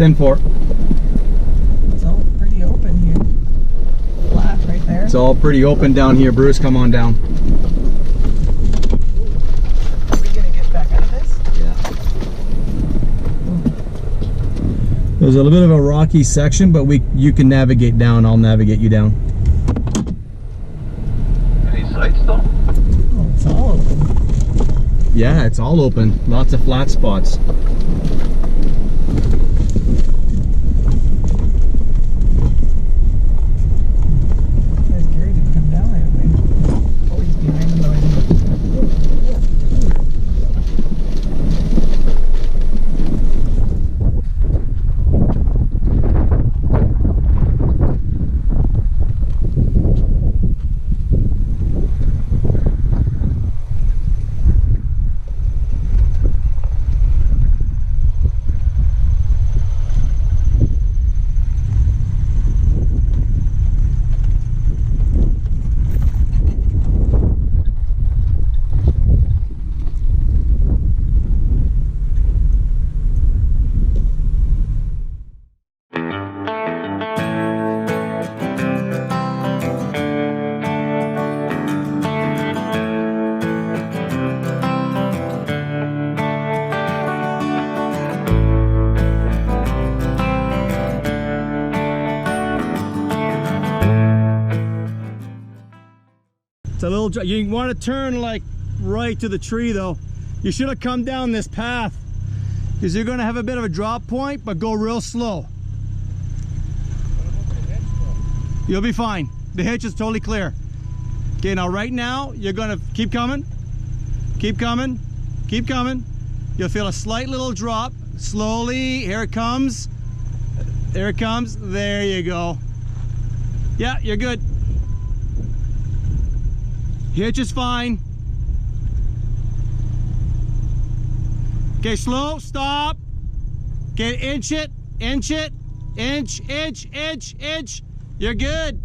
10-4. It's all pretty open here. Flat right there. It's all pretty open down here, Bruce. Come on down. Are we gonna get back out of this? Yeah. There's a little bit of a rocky section, but you can navigate down. I'll navigate you down. Any sights though? Oh, it's all open. Yeah, it's all open. Lots of flat spots. There's Gary didn't come down right away. Oh, he's behind the noise. It's a little, you want to turn like right to the tree though. You should have come down this path because you're going to have a bit of a drop point, but go real slow. You'll be fine. The hitch is totally clear. Okay, now right now you're going to keep coming, keep coming, keep coming. You'll feel a slight little drop. Slowly, here it comes. There it comes. There you go. Yeah, you're good. Hitch is fine. Okay, slow, stop. Okay, inch it, inch it, inch, inch, inch, inch. You're good.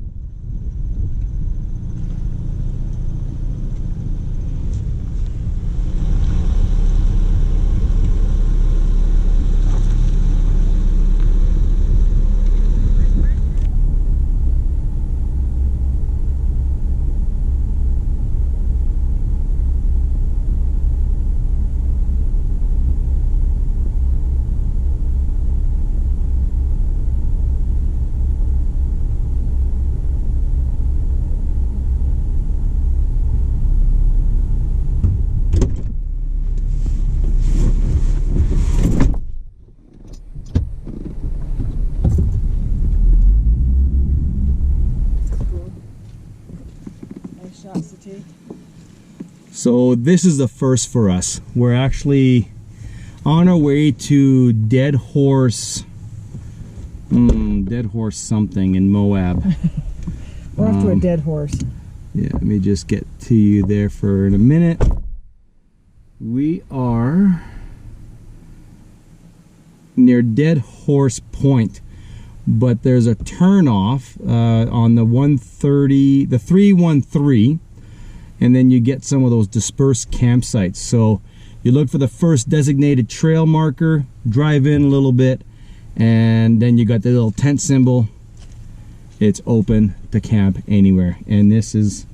So this is the first for us. We're actually on our way to Dead Horse something in Moab. We're off to a dead horse. Yeah, let me just get to you there for in a minute. We are near Dead Horse Point, but there's a turnoff on the 130, the 313, and then you get some of those dispersed campsites. So you look for the first designated trail marker, drive in a little bit, and then you got the little tent symbol. It's open to camp anywhere. And this is,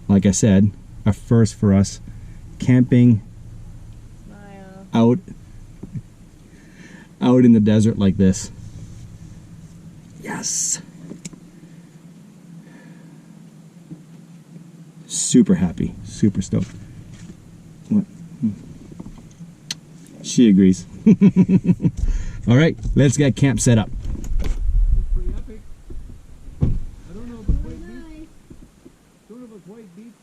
like I said, a first for us, camping out in the desert like this. Yes. Super happy, super stoked. What? She agrees. All right, let's get camp set up. Pretty epic. I don't know if it quite beats. Don't know if it quite beats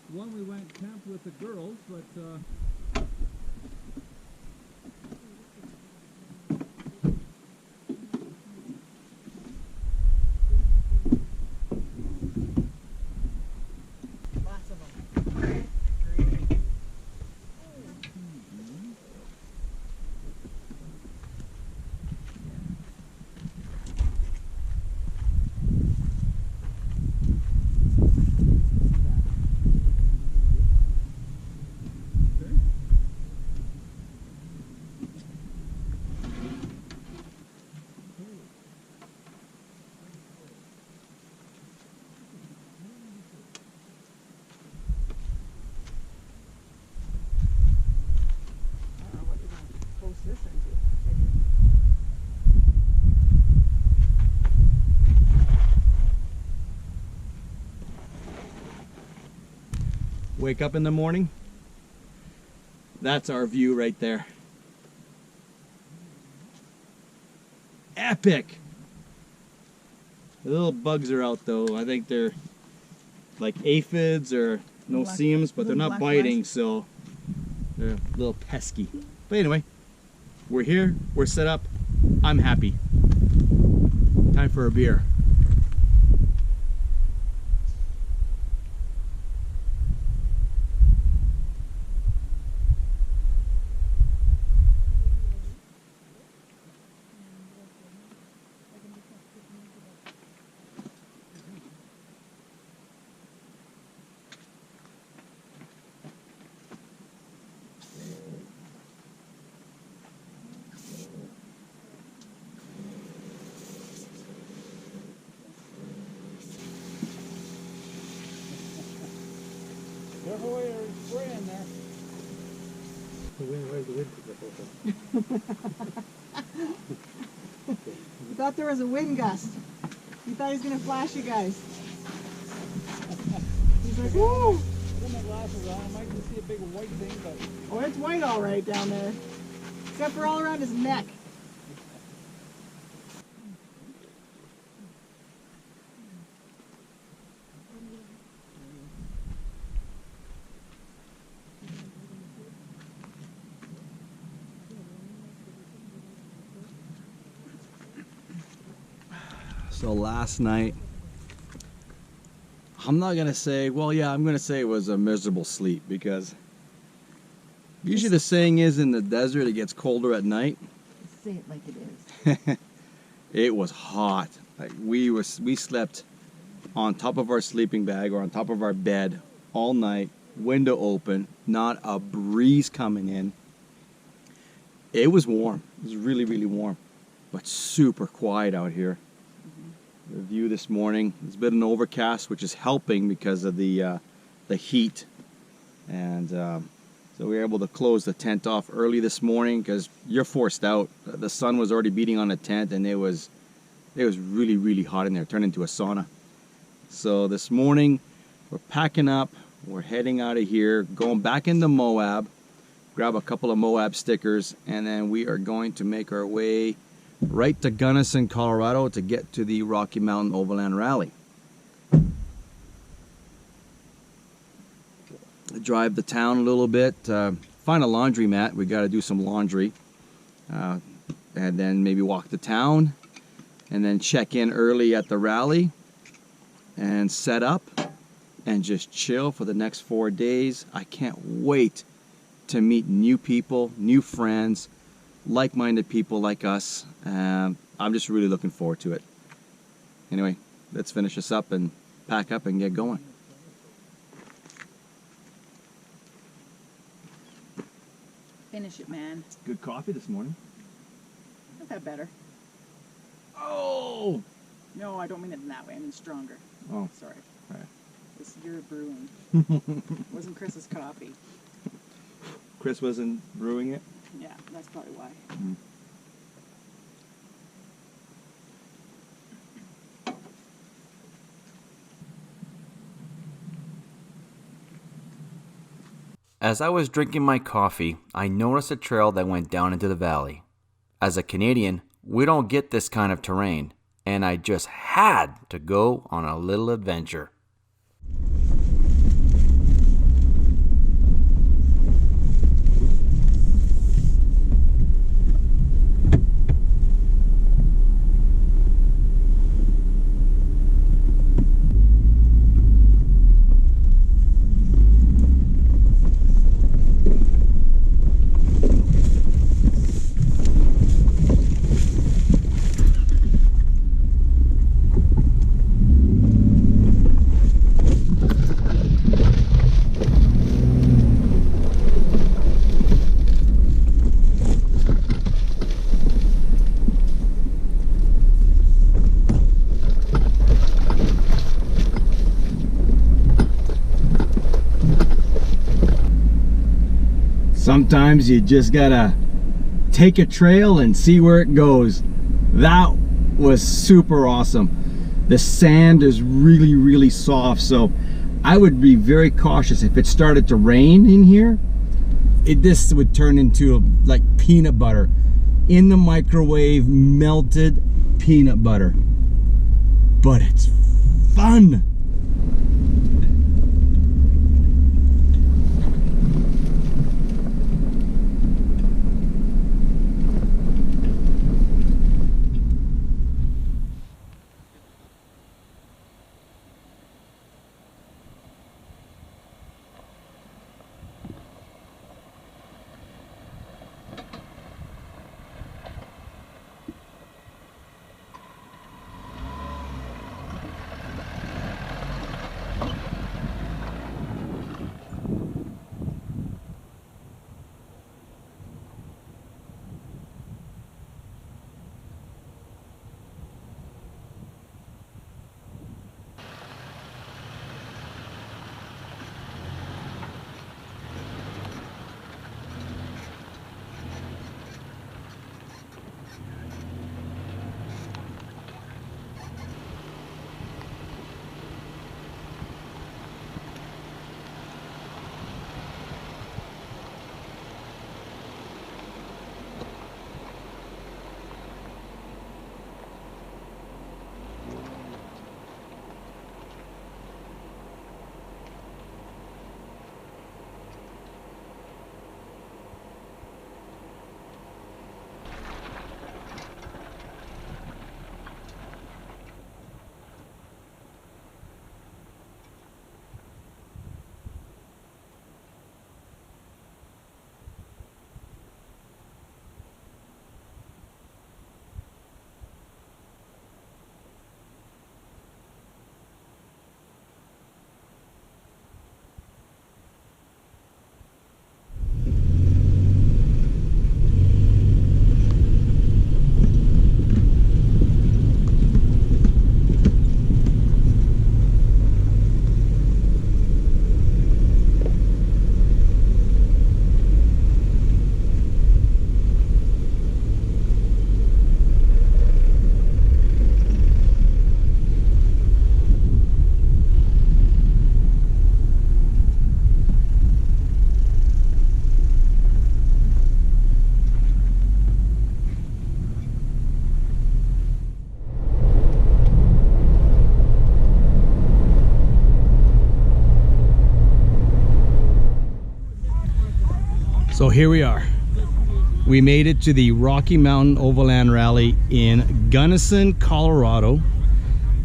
the one we went camp with the girls, but. Okay. wake up in the morning, that's our view right there. Epic! The little bugs are out though. I think they're like aphids or no seams, but they're not biting, so they're a little pesky. But anyway, we're here, we're set up, I'm happy. Time for a beer. Careful where you're spraying there. Where's the wind You thought there was a wind gust. You thought he was going to flash you guys. He's like, woo! I got my glasses on. I might can see a big white thing, but... Oh, it's white all right down there. Except for all around his neck. So last night, I'm not gonna say, well, yeah, I'm gonna say it was a miserable sleep, because usually the saying is in the desert it gets colder at night. Say it like it is. It was hot. Like we slept on top of our sleeping bag or on top of our bed all night, window open, not a breeze coming in. It was warm. It was really, really warm, but super quiet out here. The view this morning, it's been an overcast, which is helping because of the heat, and so we were able to close the tent off early this morning because you're forced out. The sun was already beating on the tent, and it was really, really hot in there. It turned into a sauna. So this morning we're packing up, we're heading out of here, going back into Moab, grab a couple of Moab stickers, and then we are going to make our way right to Gunnison, Colorado to get to the Rocky Mountain Overland Rally. Drive the town a little bit, find a laundromat. We got to do some laundry, and then maybe walk the town, and then check in early at the rally and set up and just chill for the next 4 days. I can't wait to meet new people, new friends, like-minded people like us. I'm just really looking forward to it. Anyway, let's finish this up and pack up and get going. Finish it, man. Good coffee this morning. Not that better. Oh! No, I don't mean it in that way. I mean stronger. Oh. Sorry. Right. It's your brewing. Wasn't Chris's coffee. Chris wasn't brewing it? Yeah, that's probably why. Mm. As I was drinking my coffee, I noticed a trail that went down into the valley. As a Canadian, we don't get this kind of terrain, and I just had to go on a little adventure. Sometimes you just gotta take a trail and see where it goes. That was super awesome. The sand is really, really soft, so I would be very cautious if it started to rain in here. This would turn into like peanut butter in the microwave, melted peanut butter. But it's fun. So here we are. We made it to the Rocky Mountain Overland Rally in Gunnison, Colorado.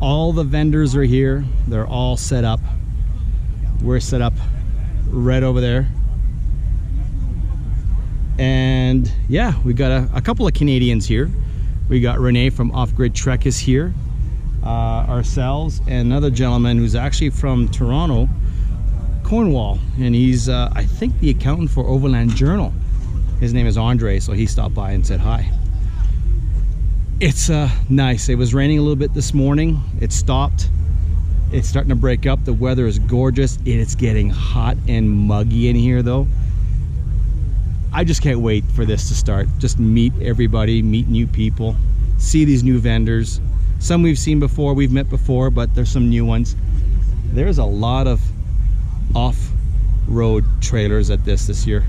All the vendors are here. They're all set up. We're set up right over there. And yeah, we got a couple of Canadians here. We got Renee from Off Grid Trek is here. Ourselves and another gentleman who's actually from Toronto, Cornwall, and he's I think the accountant for Overland Journal. His name is Andre, so he stopped by and said hi. It's nice. It was raining a little bit this morning. It stopped. It's starting to break up. The weather is gorgeous. It's getting hot and muggy in here though. I just can't wait for this to start. Just meet everybody, meet new people, see these new vendors. Some we've seen before, we've met before, but there's some new ones. There's a lot of off-road trailers at this year.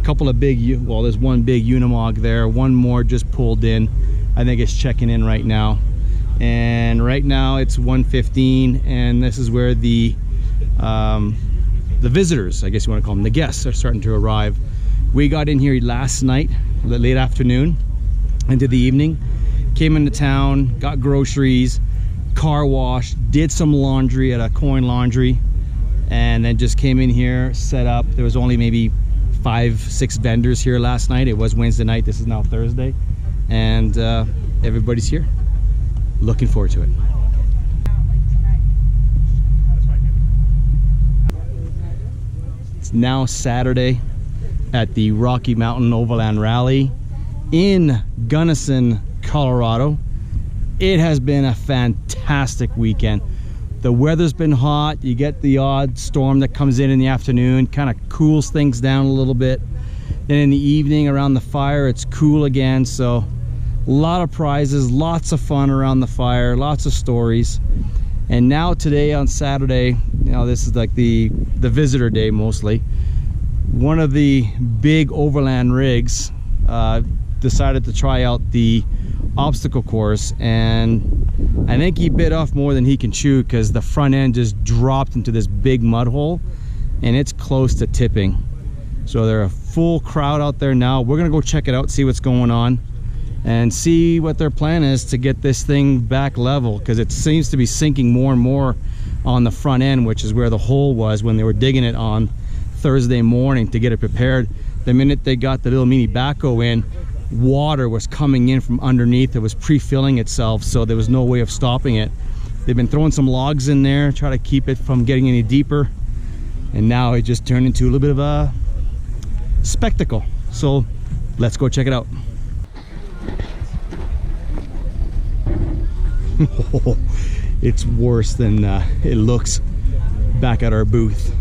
A couple of big, well, there's one big Unimog there, one more just pulled in. I think it's checking in right now. And right now it's 1:15, and this is where the visitors, I guess you want to call them, the guests, are starting to arrive. We got in here last night, late afternoon into the evening, came into town, got groceries, car wash, did some laundry at a coin laundry, and then just came in here, set up. There was only maybe 5-6 vendors here last night. It was Wednesday night, this is now Thursday, and everybody's here. Looking forward to it. It's now Saturday at the Rocky Mountain Overland Rally in Gunnison, Colorado. It has been a fantastic weekend. The weather's been hot. You get the odd storm that comes in the afternoon, kind of cools things down a little bit. Then in the evening around the fire, it's cool again. So a lot of prizes, lots of fun around the fire, lots of stories. And now today on Saturday, Now this is like the visitor day mostly. One of the big overland rigs decided to try out the obstacle course, and I think he bit off more than he can chew, because the front end just dropped into this big mud hole and it's close to tipping. So they're a full crowd out there now. We're gonna go check it out, see what's going on, and see what their plan is to get this thing back level, because it seems to be sinking more and more on the front end, which is where the hole was when they were digging it on Thursday morning to get it prepared. The minute they got the little mini backhoe in, water was coming in from underneath. It was pre-filling itself, so there was no way of stopping it. They've been throwing some logs in there, try to keep it from getting any deeper, and now it just turned into a little bit of a spectacle. So let's go check it out. It's worse than it looks back at our booth.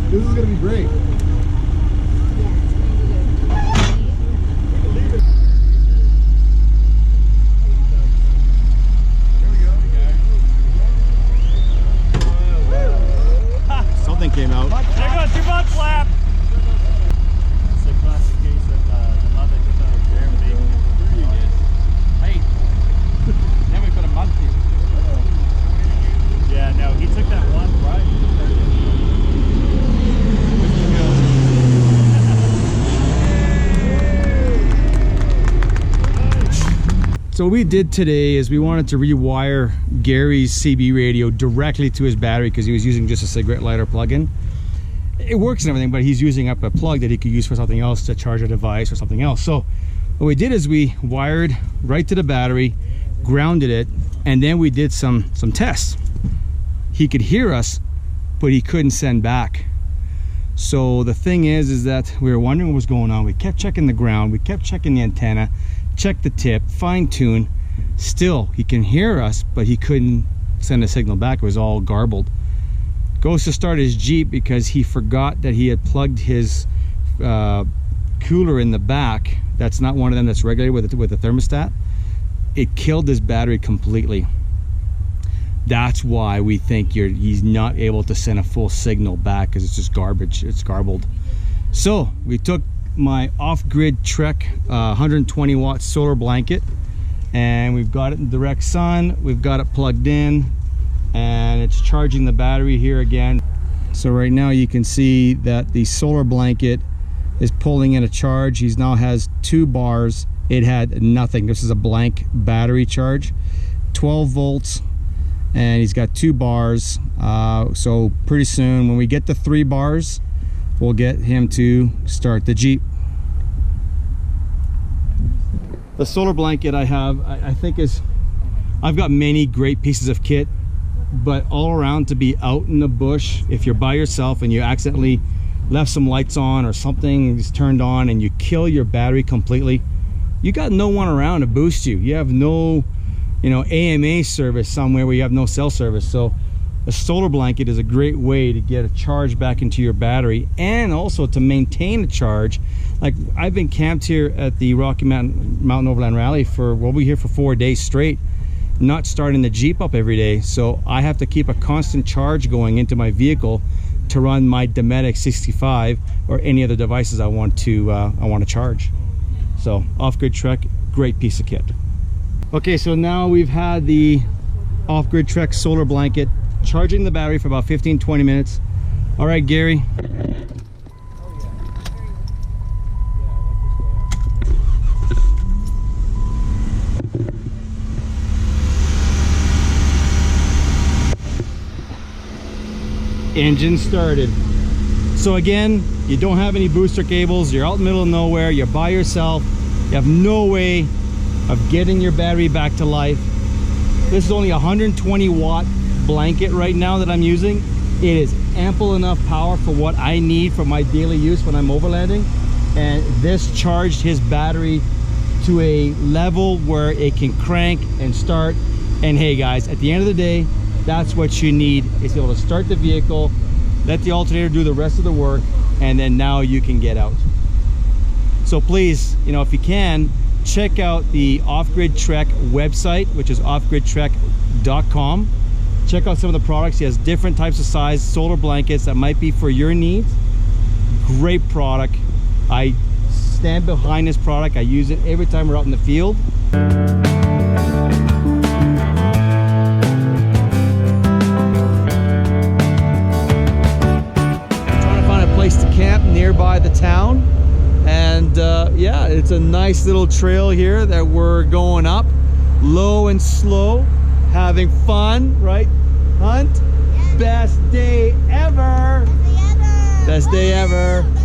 This is gonna be great. Something came out. There goes your butt flap! It's a classic case of the mother gets out of Germany. Hey, now we've got a mud pit. Yeah, no, he took that one right. So what we did today is we wanted to rewire Gary's CB radio directly to his battery, because he was using just a cigarette lighter plug-in. It works and everything, but he's using up a plug that he could use for something else, to charge a device or something else. So what we did is we wired right to the battery, grounded it, and then we did some tests. He could hear us, but he couldn't send back. So the thing is that we were wondering what was going on. We kept checking the ground, we kept checking the antenna, checked the tip, fine-tune. Still, he can hear us, but he couldn't send a signal back. It was all garbled. Goes to start his Jeep because he forgot that he had plugged his cooler in the back. That's not one of them that's regulated with a thermostat. It killed his battery completely. That's why we think he's not able to send a full signal back, because it's just garbage. It's garbled. So we took my off-grid Trek 120 watt solar blanket, and we've got it in direct sun. We've got it plugged in, and it's charging the battery here again. So right now you can see that the solar blanket is pulling in a charge. He now has 2 bars. It had nothing. This is a blank battery charge, 12 volts, and he's got 2 bars. So pretty soon when we get to 3 bars, we'll get him to start the Jeep. The solar blanket I have, I think I've got many great pieces of kit, but all around to be out in the bush, if you're by yourself and you accidentally left some lights on or something is turned on and you kill your battery completely, you got no one around to boost you. You have no, AMA service somewhere where you have no cell service. So a solar blanket is a great way to get a charge back into your battery, and also to maintain a charge. Like, I've been camped here at the Rocky Mountain Overland Rally we'll be here for 4 days straight, not starting the Jeep up every day. So I have to keep a constant charge going into my vehicle to run my Dometic 65 or any other devices I want to charge. So off-grid Trek, great piece of kit. Okay, so now we've had the off-grid Trek solar blanket charging the battery for about 15-20 minutes. All right, Gary. Engine started. So again, you don't have any booster cables, you're out in the middle of nowhere, you're by yourself, you have no way of getting your battery back to life. This is only a 120 watt blanket right now that I'm using. It is ample enough power for what I need for my daily use when I'm overlanding, and this charged his battery to a level where it can crank and start And hey guys, at the end of the day, that's what you need, is to be able to start the vehicle, let the alternator do the rest of the work, and then now you can get out. So please, you know, if you can, check out the Off-Grid Trek website, which is offgridtrek.com. Check out some of the products. He has different types of size solar blankets that might be for your needs. Great product. I stand behind this product. I use it every time we're out in the field. Trying to find a place to camp nearby the town. And yeah, it's a nice little trail here that we're going up, low and slow, having fun, right, Hunt? Yeah. Best day ever. Best day ever. Best day ever.